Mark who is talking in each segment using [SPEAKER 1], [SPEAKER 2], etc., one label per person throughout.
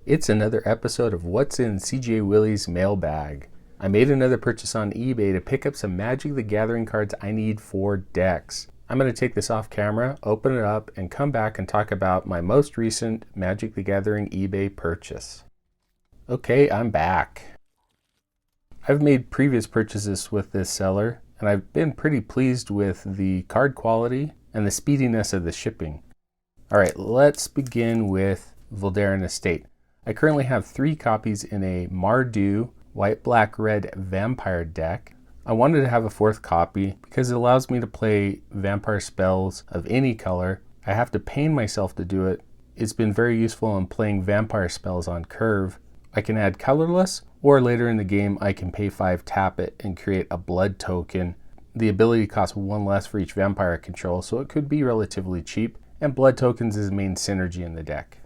[SPEAKER 1] It's another episode of What's in CJ Willie's Mailbag. I made another purchase on eBay to pick up some Magic the Gathering cards I need for decks. I'm going to take this off camera, open it up, and come back and talk about my most recent Magic the Gathering eBay purchase. Okay, I'm back. I've made previous purchases with this seller, and I've been pretty pleased with the card quality and the speediness of the shipping. Alright, let's begin with Voldaren Estate. I currently have 3 copies in a Mardu white, black, red vampire deck. I wanted to have a 4th copy because it allows me to play vampire spells of any color. I have to pain myself to do it. It's been very useful in playing vampire spells on curve. I can add colorless, or later in the game I can pay 5, tap it, and create a blood token. The ability costs 1 less for each vampire I control, so it could be relatively cheap, and blood tokens is the main synergy in the deck.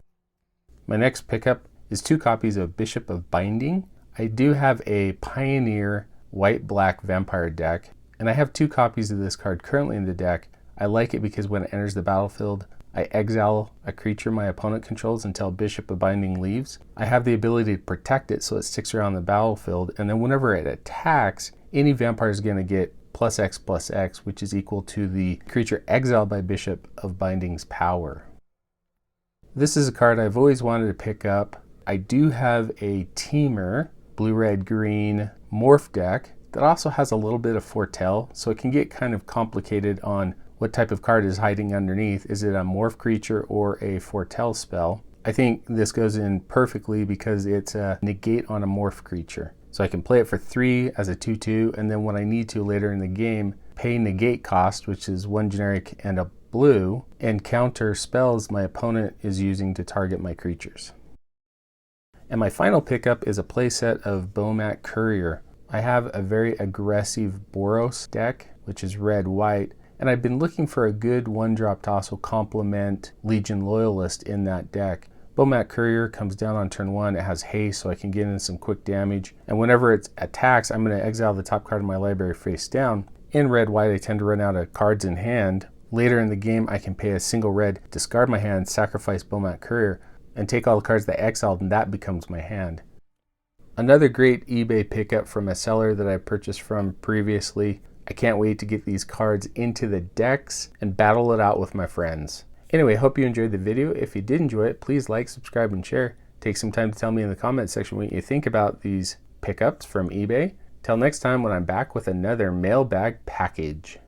[SPEAKER 1] My next pickup is 2 copies of Bishop of Binding. I do have a Pioneer white-black vampire deck, and I have 2 copies of this card currently in the deck. I like it because when it enters the battlefield, I exile a creature my opponent controls until Bishop of Binding leaves. I have the ability to protect it so it sticks around the battlefield, and then whenever it attacks, any vampire is going to get +X/+X, which is equal to the creature exiled by Bishop of Binding's power. This is a card I've always wanted to pick up. I do have a Teamer, blue, red, green morph deck that also has a little bit of foretell, so it can get kind of complicated on what type of card is hiding underneath. Is it a morph creature or a foretell spell? I think this goes in perfectly because it's a negate on a morph creature. So I can play it for 3 as a 2/2, and then when I need to later in the game, pay negate cost, which is 1 generic and a blue, and counter spells my opponent is using to target my creatures. And my final pickup is a playset of Bomat Courier. I have a very aggressive Boros deck, which is red-white, and I've been looking for a good 1-drop to also complement Legion Loyalist in that deck. Bomat Courier comes down on turn 1, it has haste so I can get in some quick damage, and whenever it attacks, I'm going to exile the top card of my library face down. In red-white, I tend to run out of cards in hand. Later in the game, I can pay a single red, discard my hand, sacrifice Bomat Courier, and take all the cards that I exiled, and that becomes my hand. Another great eBay pickup from a seller that I purchased from previously. I can't wait to get these cards into the decks and battle it out with my friends. Anyway, hope you enjoyed the video. If you did enjoy it, please like, subscribe, and share. Take some time to tell me in the comments section what you think about these pickups from eBay. Till next time when I'm back with another mailbag package.